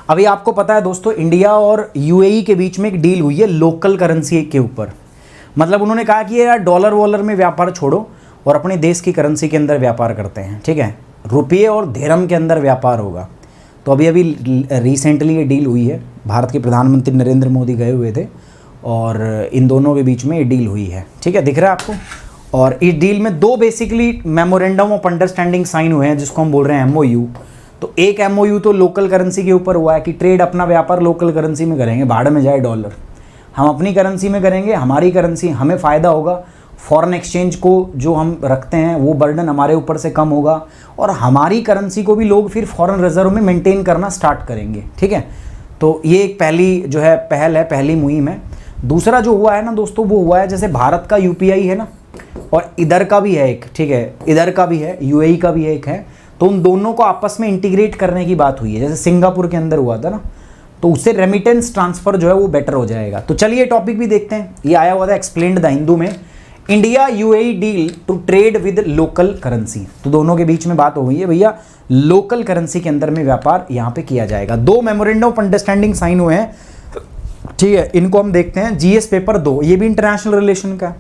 अभी आपको पता है दोस्तों, इंडिया और यूएई के बीच में एक डील हुई है लोकल करेंसी के ऊपर। मतलब उन्होंने कहा कि यार डॉलर वॉलर में व्यापार छोड़ो और अपने देश की करेंसी के अंदर व्यापार करते हैं, ठीक है, रुपये और धर्म के अंदर व्यापार होगा। तो अभी रिसेंटली ये डील हुई है, भारत के प्रधानमंत्री नरेंद्र मोदी गए हुए थे और इन दोनों के बीच में ये डील हुई है, ठीक है, दिख रहा है आपको। और इस डील में दो basically memorandum of understanding sign हुए हैं, जिसको हम बोल रहे हैं एमओयू। तो एक एमओयू तो लोकल करेंसी के ऊपर हुआ है कि ट्रेड अपना व्यापार लोकल करेंसी में करेंगे, भाड़ में जाए डॉलर, हम अपनी करेंसी में करेंगे, हमारी करेंसी हमें फ़ायदा होगा, फॉरेन एक्सचेंज को जो हम रखते हैं वो बर्डन हमारे ऊपर से कम होगा और हमारी करेंसी को भी लोग फिर फॉरेन रिजर्व में मेंटेन करना स्टार्ट करेंगे, ठीक है। तो ये एक पहली जो है पहल है, पहली मुहिम है। दूसरा जो हुआ है ना दोस्तों, वो हुआ है जैसे भारत का यूपीआई है ना, और इधर का भी है एक, ठीक है, इधर का भी है, यूएई का भी एक है। तो उन दोनों को आपस में इंटीग्रेट करने की बात हुई है, जैसे सिंगापुर के अंदर हुआ था ना, तो उससे रेमिटेंस ट्रांसफर जो है वो बेटर हो जाएगा। तो चलिए टॉपिक भी देखते हैं, ये आया हुआ था एक्सप्लेन्ड द हिंदू में, India UAE deal to trade with local currency. तो दोनों के बीच में बात हो गई है भैया, लोकल करेंसी के अंदर में व्यापार यहाँ पे किया जाएगा। दो मेमोरेंडम ऑफ अंडरस्टैंडिंग साइन हुए हैं, ठीक है, इनको हम देखते हैं। जीएस पेपर 2, ये भी इंटरनेशनल रिलेशन का है।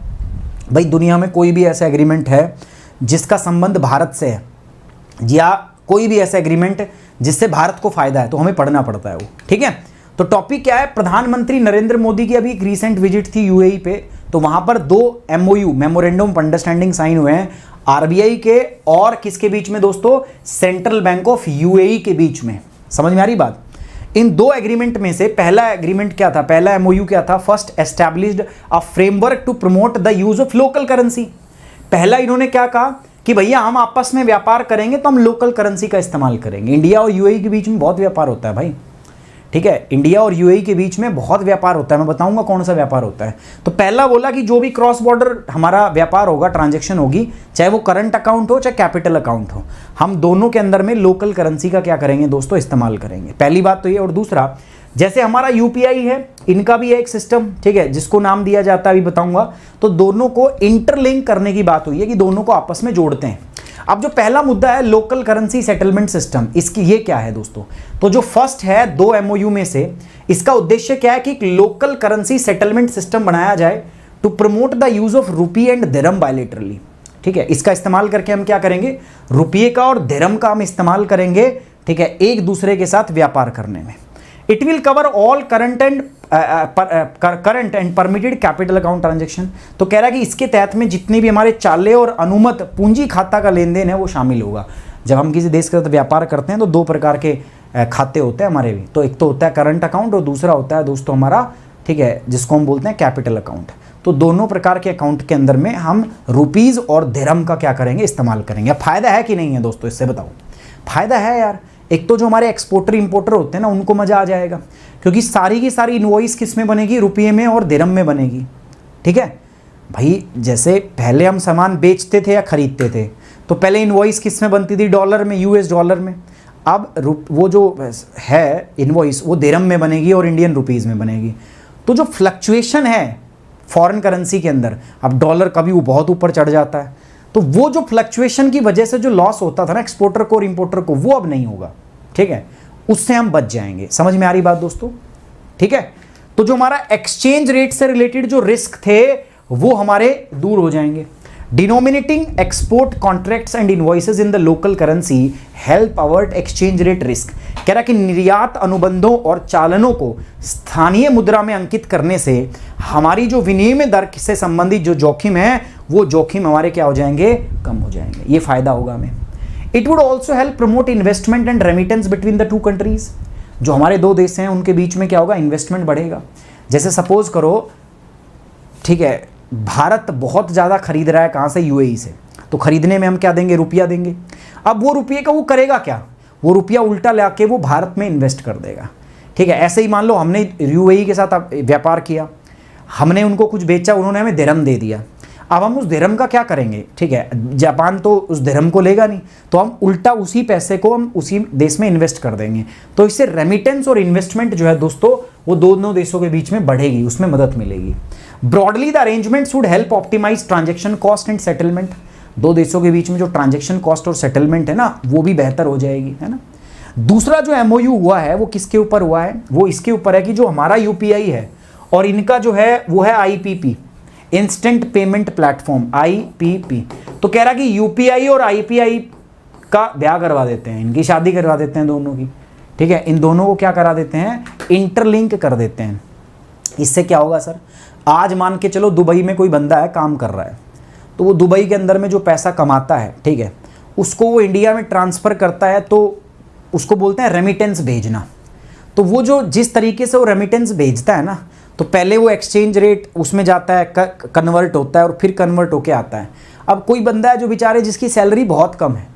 भाई दुनिया में कोई भी ऐसा एग्रीमेंट है जिसका संबंध भारत से है, या कोई भी ऐसा एग्रीमेंट जिससे भारत को फायदा है, तो हमें पढ़ना पड़ता है वो, ठीक है। तो टॉपिक क्या है, प्रधानमंत्री नरेंद्र मोदी की अभी एक रीसेंट विजिट थी यूएई पे, तो वहां पर दो MOU memorandum of understanding sign हुए हैं, आरबीआई के और किसके बीच में दोस्तों, सेंट्रल बैंक ऑफ यूएई के बीच में। समझ में आ रही बात। इन दो एग्रीमेंट में से पहला एग्रीमेंट क्या था, पहला एमओयू क्या था, first established a framework to promote the use of local currency. पहला इन्होंने क्या कहा कि भैया हम आपस में व्यापार करेंगे तो हम लोकल करेंसी का इस्तेमाल करेंगे। इंडिया और यूएई के बीच में बहुत व्यापार होता है भाई, ठीक है, इंडिया और यूएई के बीच में बहुत व्यापार होता है, मैं बताऊंगा कौन सा व्यापार होता है। तो पहला बोला कि जो भी क्रॉस बॉर्डर हमारा व्यापार होगा, ट्रांजैक्शन होगी, चाहे वो करंट अकाउंट हो चाहे कैपिटल अकाउंट हो, हम दोनों के अंदर में लोकल करेंसी का क्या करेंगे दोस्तों, इस्तेमाल करेंगे। पहली बात तो ये। और दूसरा, जैसे हमारा यूपीआई है, इनका भी है एक सिस्टम, ठीक है, जिसको नाम दिया जाता है, अभी बताऊंगा। तो दोनों को इंटरलिंक करने की बात हुई है कि दोनों को आपस में जोड़ते हैं। अब जो पहला मुद्दा है लोकल करेंसी सेटलमेंट सिस्टम, इसकी ये क्या है दोस्तों, तो जो फर्स्ट है दो एमओयू में से, इसका उद्देश्य क्या है कि एक लोकल करेंसी सेटलमेंट सिस्टम बनाया जाए to promote the use of rupee and dirham bilaterally, ठीक है। इसका इस्तेमाल करके हम क्या करेंगे, रुपये का और दिरहम का हम इस्तेमाल करेंगे, ठीक है, एक दूसरे के साथ व्यापार करने में। It will cover all current and permitted capital account transaction. तो कह रहा है कि इसके तहत में जितने भी हमारे चाले और अनुमत पूंजी खाता का लेन देन है वो शामिल होगा। जब हम किसी देश के साथ व्यापार करते हैं तो दो प्रकार के खाते होते हैं हमारे भी, तो एक तो होता है करंट अकाउंट और दूसरा होता है दोस्तों हमारा, ठीक है, जिसको हम बोलते हैं कैपिटल अकाउंट। तो दोनों प्रकार के अकाउंट के अंदर में हम रुपीज़ और दिरहम का क्या करेंगे, इस्तेमाल करेंगे। फायदा है कि नहीं है दोस्तों, इससे बताओ। फायदा है यार। एक तो जो हमारे एक्सपोर्टर इंपोर्टर होते हैं ना, उनको मज़ा आ जाएगा, क्योंकि सारी की सारी इनवॉइस किस में बनेगी, रुपये में और दिरहम में बनेगी, ठीक है भाई। जैसे पहले हम सामान बेचते थे या खरीदते थे, तो पहले इनवॉइस किस में बनती थी, डॉलर में, यूएस डॉलर में। अब वो जो है इनवॉइस वो दिरहम में बनेगी और इंडियन रुपीज़ में बनेगी। तो जो फ्लक्चुएशन है फॉरेन करेंसी के अंदर, अब डॉलर कभी वो बहुत ऊपर चढ़ जाता है, तो वो जो फ्लक्चुएशन की वजह से जो लॉस होता था ना एक्सपोर्टर को और इंपोर्टर को, वो अब नहीं होगा, ठीक है, उससे हम बच जाएंगे। समझ में आ रही बात दोस्तों, ठीक है। तो जो हमारा एक्सचेंज रेट से रिलेटेड जो रिस्क थे वो हमारे दूर हो जाएंगे। Denominating export contracts and invoices in the local currency help avert exchange rate risk. कह रहा कि निर्यात अनुबंधों और चालनों को स्थानीय मुद्रा में अंकित करने से हमारी जो विनिमय दर से संबंधित जो जोखिम है, वो जोखिम हमारे क्या हो जाएंगे, कम हो जाएंगे। ये फायदा होगा हमें। It would also help promote investment and remittance between the two countries. जो हमारे दो देश हैं उनके बीच में क्या होगा, इन्वेस्टमेंट बढ़ेगा। जैसे सपोज करो, ठीक है, भारत बहुत ज़्यादा खरीद रहा है कहाँ से, यूएई से, तो खरीदने में हम क्या देंगे, रुपया देंगे। अब वो रुपये का वो करेगा क्या, वो रुपया उल्टा लाके वो भारत में इन्वेस्ट कर देगा, ठीक है। ऐसे ही मान लो हमने यूएई के साथ व्यापार किया, हमने उनको कुछ बेचा, उन्होंने हमें दिरहम दे दिया। अब हम उस दिरहम का क्या करेंगे, ठीक है, जापान तो उस दिरहम को लेगा नहीं, तो हम उल्टा उसी पैसे को हम उसी देश में इन्वेस्ट कर देंगे। तो इससे रेमिटेंस और इन्वेस्टमेंट जो है दोस्तों, वो दोनों देशों के बीच में बढ़ेगी, उसमें मदद मिलेगी। Broadly the arrangement would help optimise transaction cost and settlement. दो देशों के बीच में जो ट्रांजेक्शन कॉस्ट और सेटलमेंट है ना, वो भी बेहतर हो जाएगी, है ना। दूसरा जो एमओयू हुआ है वो किसके ऊपर हुआ है, वो इसके ऊपर है कि जो हमारा यूपीआई है और इनका जो है वो है IPP, instant payment platform, IPP. तो कह रहा कि यूपीआई और आईपीआई का ब्याह करवा देते हैं, इनकी शादी करवा देते हैं दोनों की, ठीक है। इन दोनों को क्या करा देते हैं, इंटरलिंक कर देते हैं। इससे क्या होगा सर, आज मान के चलो दुबई में कोई बंदा है, काम कर रहा है, तो वो दुबई के अंदर में जो पैसा कमाता है, ठीक है, उसको वो इंडिया में ट्रांसफ़र करता है, तो उसको बोलते हैं रेमिटेंस भेजना। तो वो जो जिस तरीके से वो रेमिटेंस भेजता है ना, तो पहले वो एक्सचेंज रेट उसमें जाता है, कन्वर्ट होता है और फिर कन्वर्ट होके आता है। अब कोई बंदा है जो बेचारे जिसकी सैलरी बहुत कम है,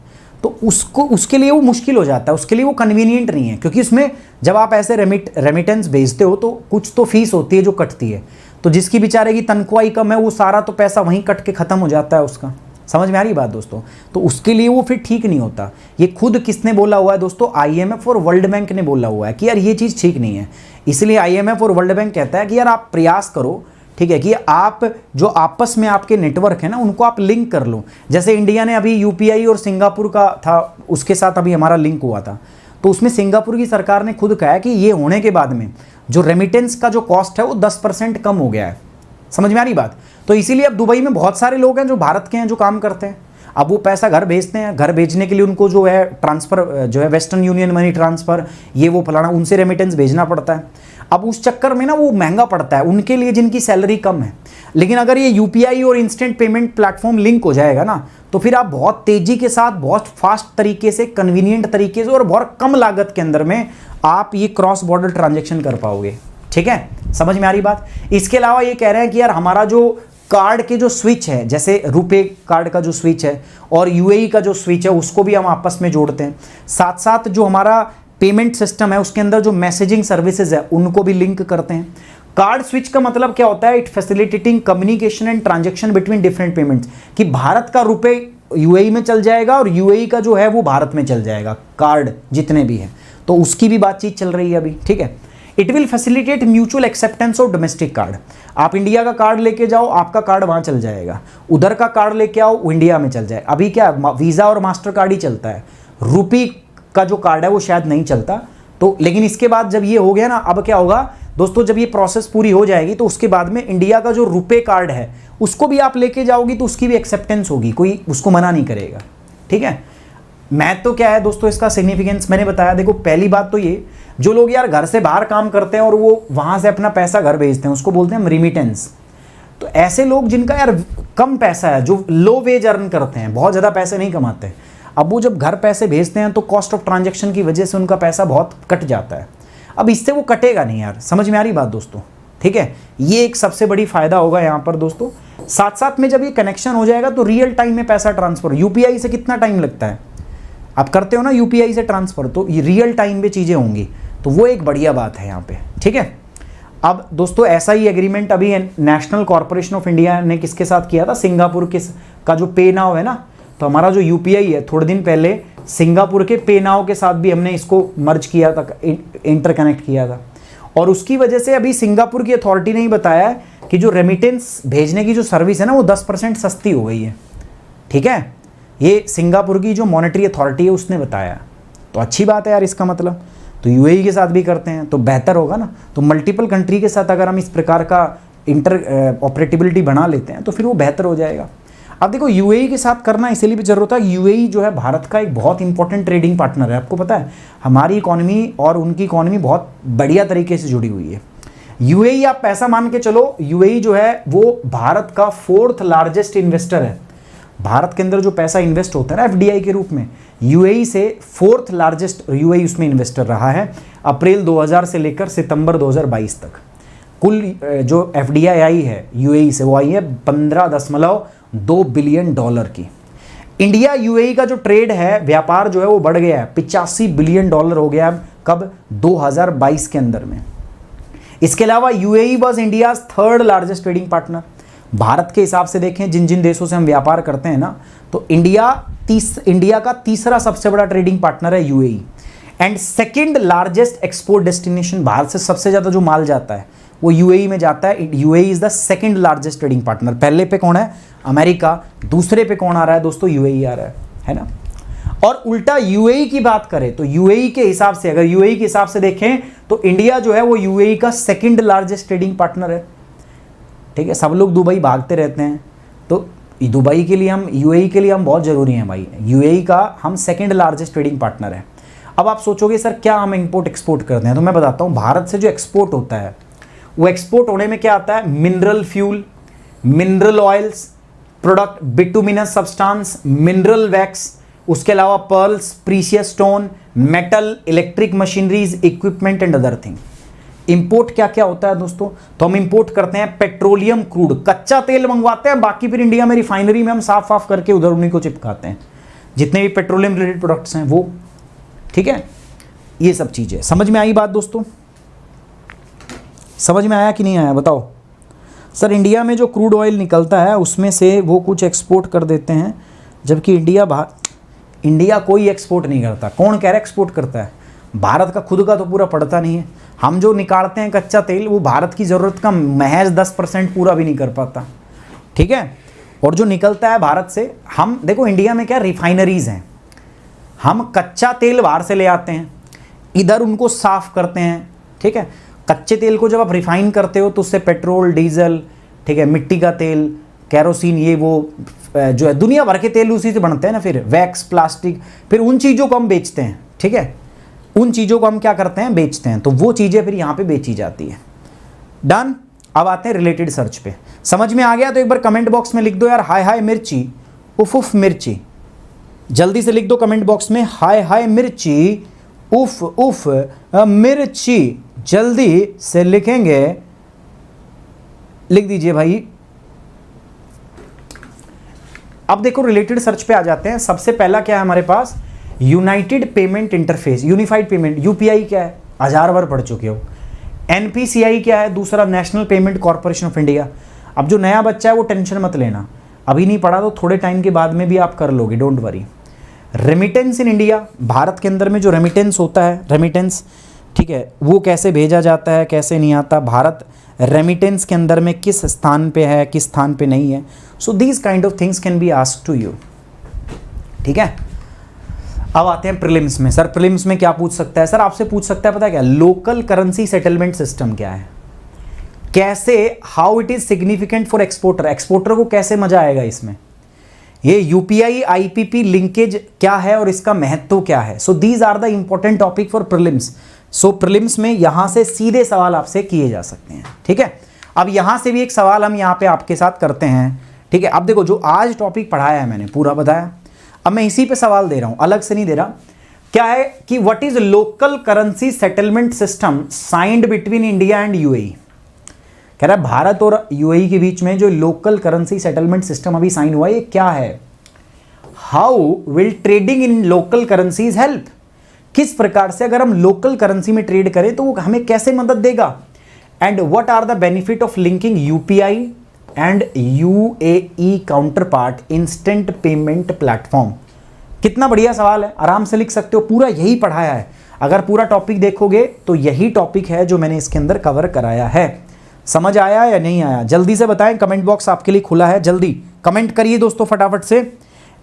तो उसको उसके लिए वो मुश्किल हो जाता है, उसके लिए वो कन्वीनियंट नहीं है, क्योंकि उसमें जब आप ऐसे रेमिटेंस भेजते हो तो कुछ तो फीस होती है जो कटती है। तो जिसकी बेचारे की तनख्वाह ही कम है, वो सारा तो पैसा वहीं कट के ख़त्म हो जाता है उसका। समझ में आ रही बात दोस्तों? तो उसके लिए वो फिर ठीक नहीं होता। ये खुद किसने बोला हुआ है दोस्तों, आईएमएफ और वर्ल्ड बैंक ने बोला हुआ है कि यार ये चीज़ ठीक नहीं है। इसलिए आईएमएफ और वर्ल्ड बैंक कहता है कि यार आप प्रयास करो, ठीक है, कि आप जो आपस में आपके नेटवर्क है ना, उनको आप लिंक कर लो। जैसे इंडिया ने अभी यूपीआई और सिंगापुर का था, उसके साथ अभी हमारा लिंक हुआ था, तो उसमें सिंगापुर की सरकार ने खुद कहा है कि ये होने के बाद में जो रेमिटेंस का जो कॉस्ट है वो 10% कम हो गया है। समझ में आ रही बात? तो इसीलिए अब दुबई में बहुत सारे लोग हैं जो भारत के हैं जो काम करते हैं, अब वो पैसा घर भेजते हैं, घर भेजने के लिए उनको जो है ट्रांसफ़र जो है वेस्टर्न यूनियन मनी ट्रांसफ़र, ये वो फलाना, उनसे रेमिटेंस भेजना पड़ता है। अब उस चक्कर में ना वो महंगा पड़ता है उनके लिए जिनकी सैलरी कम है। लेकिन अगर ये यूपीआई और इंस्टेंट पेमेंट प्लेटफॉर्म लिंक हो जाएगा ना, तो फिर आप बहुत तेज़ी के साथ, बहुत फास्ट तरीके से, कन्वीनियंट तरीके से और बहुत कम लागत के अंदर में आप ये क्रॉस बॉर्डर ट्रांजेक्शन कर पाओगे। ठीक है, समझ में आ रही बात? इसके अलावा ये कह रहे हैं कि यार हमारा जो कार्ड के जो स्विच है, जैसे रुपे कार्ड का जो स्विच है और यूएई का जो स्विच है, उसको भी हम आपस में जोड़ते हैं। साथ साथ जो हमारा पेमेंट सिस्टम है उसके अंदर जो मैसेजिंग सर्विसेज है उनको भी लिंक करते हैं। कार्ड स्विच का मतलब क्या होता है, it facilitating communication and transaction between different payments, कि भारत का रुपए यूएई में चल जाएगा और यूएई का जो है वो भारत में चल जाएगा, कार्ड जितने भी हैं, तो उसकी भी बातचीत चल रही है अभी। ठीक है, it will facilitate mutual acceptance of domestic card. आप इंडिया का कार्ड लेके जाओ, आपका कार्ड वहाँ चल जाएगा, उधर का कार्ड लेके आओ, वो इंडिया में चल जाए। अभी क्या वीज़ा और मास्टर कार्ड ही चलता है, रुपी का जो कार्ड है वो शायद नहीं चलता। तो लेकिन इसके बाद जब ये हो गया ना, अब क्या होगा दोस्तों, जब ये प्रोसेस पूरी हो जाएगी तो उसके बाद में इंडिया का जो रुपे कार्ड है उसको भी आप लेके जाओगी तो उसकी भी एक्सेप्टेंस होगी, कोई उसको मना नहीं करेगा। ठीक है, मैं तो क्या है दोस्तों इसका सिग्निफिकेंस मैंने बताया। देखो, पहली बात तो ये, जो लोग यार घर से बाहर काम करते हैं और वो वहाँ से अपना पैसा घर भेजते हैं, उसको बोलते हैं हम रिमिटेंस। तो ऐसे लोग जिनका यार कम पैसा है, जो लो वेज अर्न करते हैं, बहुत ज़्यादा पैसे नहीं कमाते, अब वो जब घर पैसे भेजते हैं तो कॉस्ट ऑफ ट्रांजैक्शन की वजह से उनका पैसा बहुत कट जाता है। अब इससे वो कटेगा नहीं यार, समझ में आ रही बात दोस्तों? ठीक है, ये एक सबसे बड़ी फ़ायदा होगा यहाँ पर दोस्तों। साथ साथ में जब ये कनेक्शन हो जाएगा तो रियल टाइम में पैसा ट्रांसफ़र, यूपीआई से कितना टाइम लगता है, आप करते हो ना यूपीआई से ट्रांसफ़र, तो ये रियल टाइम में चीज़ें होंगी, तो वो एक बढ़िया बात है यहाँ पे। ठीक है, अब दोस्तों ऐसा ही एग्रीमेंट अभी नेशनल कॉर्पोरेशन ऑफ इंडिया ने किसके साथ किया था, सिंगापुर का जो पे नाउ है ना, तो हमारा जो यूपीआई है थोड़े दिन पहले सिंगापुर के पे नाउ के साथ भी हमने इसको मर्ज किया था, इंटरकनेक्ट किया था। और उसकी वजह से अभी सिंगापुर की अथॉरिटी ने ही बताया कि जो रेमिटेंस भेजने की जो सर्विस है ना वो 10% सस्ती हो गई है। ठीक है, ये सिंगापुर की जो मॉनेटरी अथॉरिटी है उसने बताया, तो अच्छी बात है यार इसका मतलब। तो यूएई के साथ भी करते हैं तो बेहतर होगा ना। तो मल्टीपल कंट्री के साथ अगर हम इस प्रकार का इंटर ऑपरेटिबिलिटी बना लेते हैं तो फिर वो बेहतर हो जाएगा। अब देखो, यूएई के साथ करना इसलिए भी जरूरत है, यूएई जो है भारत का एक बहुत इंपॉर्टेंट ट्रेडिंग पार्टनर है। आपको पता है हमारी इकोनॉमी और उनकी इकोनॉमी बहुत बढ़िया तरीके से जुड़ी हुई है। यूएई, आप पैसा मान के चलो, यूएई जो है वो भारत का 4th लार्जेस्ट इन्वेस्टर है। भारत के अंदर जो पैसा इन्वेस्ट होता है ना एफडीआई के रूप में, यूएई से 4th लार्जेस्ट यूएई उसमें इन्वेस्टर रहा है अप्रैल 2000 से लेकर सितंबर 2022 तक। कुल जो एफडीआई आई है यूएई से, वो आई है 15.2 बिलियन डॉलर की। इंडिया यूएई का जो ट्रेड है, व्यापार जो है वो बढ़ गया है, 85 बिलियन डॉलर हो गया है कब, 2022 के अंदर में। इसके अलावा UAE was India 3rd largest trading partner. Bharat के हिसाब से देखें जिन जिन देशों से हम व्यापार करते हैं ना, तो इंडिया का तीसरा सबसे बड़ा ट्रेडिंग पार्टनर है UAE. And 2nd largest export destination, Bharat से सबसे ज़्यादा जो माल जाता है वो यूएई में जाता है। UAE is the 2nd largest trading partner. पहले पे कौन है, अमेरिका, दूसरे पे कौन आ रहा है दोस्तों, यूएई आ रहा है ना। और उल्टा यूएई की बात करें तो यूएई के हिसाब से, अगर यूएई के हिसाब से देखें तो इंडिया जो है वो यूएई का सेकंड लार्जेस्ट ट्रेडिंग पार्टनर है। ठीक है, सब लोग दुबई भागते रहते हैं, तो दुबई के लिए हम, यूएई के लिए हम बहुत ज़रूरी हैं भाई। यूएई का हम सेकंड लार्जेस्ट ट्रेडिंग पार्टनर है। अब आप सोचोगे सर क्या हम इंपोर्ट एक्सपोर्ट करते हैं, तो मैं बताता हूँ भारत से जो एक्सपोर्ट होता है वो एक्सपोर्ट होने में क्या आता है, mineral fuel, mineral oils, product, bituminous substance, mineral wax, उसके अलावा pearls, precious stone, metal, electric machineries, equipment and other thing. Import क्या क्या होता है दोस्तों, तो हम इंपोर्ट करते हैं पेट्रोलियम क्रूड, कच्चा तेल मंगवाते हैं, बाकी फिर इंडिया में रिफाइनरी में हम साफ साफ करके उधर उन्हीं को चिपकाते हैं, जितने भी पेट्रोलियम रिलेटेड प्रोडक्ट्स हैं वो। ठीक है, ये सब चीज़ें समझ में आई बात दोस्तों, समझ में आया कि नहीं आया बताओ। सर इंडिया में जो क्रूड ऑयल निकलता है उसमें से वो कुछ एक्सपोर्ट कर देते हैं, जबकि इंडिया कोई एक्सपोर्ट नहीं करता। कौन कह रहा है एक्सपोर्ट करता है, भारत का खुद का तो पूरा पड़ता नहीं है। हम जो निकालते हैं कच्चा तेल वो भारत की ज़रूरत का महज 10% पूरा भी नहीं कर पाता। ठीक है, और जो निकलता है भारत से, हम देखो इंडिया में क्या रिफाइनरीज़ हैं, हम कच्चा तेल बाहर से ले आते हैं, इधर उनको साफ़ करते हैं। ठीक है, कच्चे तेल को जब आप रिफाइन करते हो तो उससे पेट्रोल, डीजल, ठीक है, मिट्टी का तेल, कैरोसिन, ये वो जो है दुनिया भर के तेल उसी से बनते हैं ना, फिर वैक्स, प्लास्टिक, फिर उन चीज़ों को हम बेचते हैं। ठीक है, उन चीज़ों को हम क्या करते हैं, बेचते हैं, तो वो चीज़ें फिर यहाँ पे बेची जाती है। डन। अब आते हैं रिलेटेड सर्च पे। समझ में आ गया तो एक बार कमेंट बॉक्स में लिख दो यार, हाय हाय मिर्ची, उफ उफ मिर्ची। जल्दी से लिख दो कमेंट बॉक्स में, हाय हाय मिर्ची, उफ उफ मिर्ची। जल्दी से लिखेंगे, लिख दीजिए भाई। अब देखो रिलेटेड सर्च पे आ जाते हैं। सबसे पहला क्या है हमारे पास, united payment interface, unified payment, UPI क्या है, 1000 बार पढ़ चुके हो। एनपीसीआई क्या है, दूसरा national payment corporation of India. अब जो नया बच्चा है वो टेंशन मत लेना, अभी नहीं पढ़ा तो थोड़े टाइम के बाद में भी आप कर लोगे, don't worry. Remittance in India, Bharat के अंदर में जो रेमिटेंस होता है, रेमिटेंस, ठीक है, वो कैसे भेजा जाता है, कैसे नहीं आता, भारत रेमिटेंस के अंदर में किस स्थान पे है, किस स्थान पे नहीं है। So these kind of things can be asked to you. ठीक है, अब आते हैं प्रीलिम्स में। सर प्रीलिम्स में क्या पूछ सकता है, सर आपसे पूछ सकता है पता है क्या, लोकल करेंसी सेटलमेंट सिस्टम क्या है, कैसे, how it is significant for exporter, exporter को कैसे मजा आएगा इसमें, ये यूपीआई आईपीपी लिंकेज क्या है और इसका महत्व क्या है। So these are the important topic for prelims. So prelims में यहां से सीधे सवाल आपसे किए जा सकते हैं। ठीक है, अब यहां से भी एक सवाल हम यहां पे आपके साथ करते हैं। ठीक है, अब देखो जो आज टॉपिक पढ़ाया है मैंने पूरा बताया, अब मैं इसी पे सवाल दे रहा हूं, अलग से नहीं दे रहा। क्या है कि what is local currency settlement system signed between India and UAE. कह रहा है भारत और यूएई के बीच में जो लोकल करेंसी सेटलमेंट सिस्टम अभी साइन हुआ है ये क्या है। How will trading in local currencies help, किस प्रकार से अगर हम लोकल करेंसी में ट्रेड करें तो वो हमें कैसे मदद देगा। And what are the benefit of linking UPI and UAE counter part instant payment platform. कितना बढ़िया सवाल है, आराम से लिख सकते हो, पूरा यही पढ़ाया है। अगर पूरा टॉपिक देखोगे तो यही टॉपिक है जो मैंने इसके अंदर कवर कराया है। समझ आया या नहीं आया जल्दी से बताएं, कमेंट बॉक्स आपके लिए खुला है, जल्दी कमेंट करिए दोस्तों फटाफट से।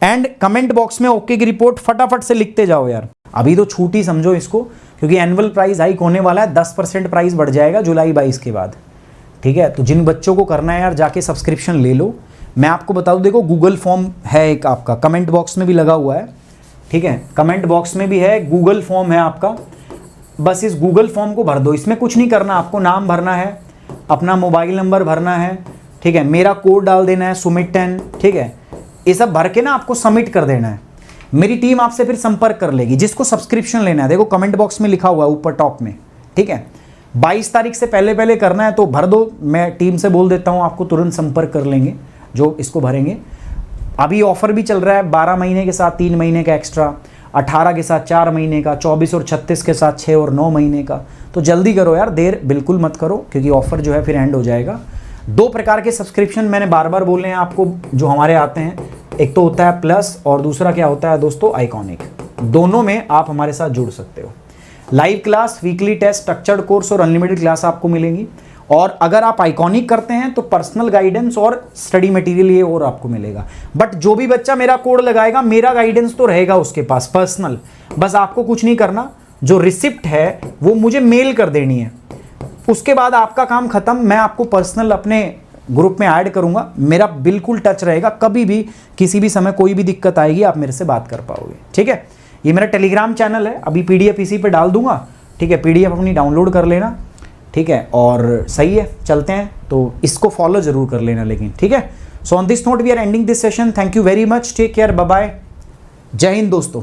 एंड कमेंट बॉक्स में ओके की रिपोर्ट फटाफट से लिखते जाओ यार, अभी तो छूट ही समझो इसको, क्योंकि एनुअल प्राइस हाइक होने वाला है, 10% प्राइस बढ़ जाएगा जुलाई 22 के बाद। ठीक है, तो जिन बच्चों को करना है यार जाके सब्सक्रिप्शन ले लो। मैं आपको बता दूं, देखो गूगल फॉर्म है एक आपका, कमेंट बॉक्स में भी लगा हुआ है। ठीक है, कमेंट बॉक्स में भी है, गूगल फॉर्म है आपका, बस इस गूगल फॉर्म को भर दो। इसमें कुछ नहीं करना, आपको नाम भरना है, अपना मोबाइल नंबर भरना है, ठीक है, मेरा कोड डाल देना है सुमित 10, ठीक है, ये सब भर के ना आपको सबमिट कर देना है। मेरी टीम आपसे फिर संपर्क कर लेगी। जिसको सब्सक्रिप्शन लेना है देखो कमेंट बॉक्स में लिखा हुआ है ऊपर टॉप में, ठीक है, 22 तारीख से पहले पहले करना है तो भर दो, मैं टीम से बोल देता हूँ आपको तुरंत संपर्क कर लेंगे जो इसको भरेंगे। अभी ऑफर भी चल रहा है, 12 महीने के साथ 3 महीने का एक्स्ट्रा, 18 के साथ 4 महीने का, 24 और 36 के साथ 6 और 9 महीने का। तो जल्दी करो यार, देर बिल्कुल मत करो, क्योंकि ऑफर जो है फिर एंड हो जाएगा। 2 प्रकार के सब्सक्रिप्शन मैंने बार बार बोले हैं आपको जो हमारे आते हैं, एक तो होता है प्लस और दूसरा क्या होता है दोस्तों, आइकॉनिक। दोनों में आप हमारे साथ जुड़ सकते हो। Live class, weekly test, structured course और अनलिमिटेड क्लास आपको मिलेंगी। और अगर आप आइकॉनिक करते हैं तो पर्सनल गाइडेंस और स्टडी मटेरियल ये और आपको मिलेगा। बट जो भी बच्चा मेरा कोड लगाएगा, मेरा गाइडेंस तो रहेगा उसके पास पर्सनल। बस आपको कुछ नहीं करना, जो रिसिप्ट है वो मुझे मेल कर देनी है, उसके बाद आपका काम खत्म। मैं आपको पर्सनल अपने ग्रुप में ऐड करूंगा, मेरा बिल्कुल टच रहेगा, कभी भी किसी भी समय कोई भी दिक्कत आएगी आप मेरे से बात कर पाओगे, ठीक है। ये मेरा टेलीग्राम चैनल है, अभी पीडीएफ इसी पे डाल दूंगा, ठीक है। पीडीएफ अपनी डाउनलोड कर लेना, ठीक है। और सही है, चलते हैं, तो इसको फॉलो जरूर कर लेना लेकिन, ठीक है। So on this note we are ending this session. Thank you very much, take care, bye bye, Jai Hind दोस्तों।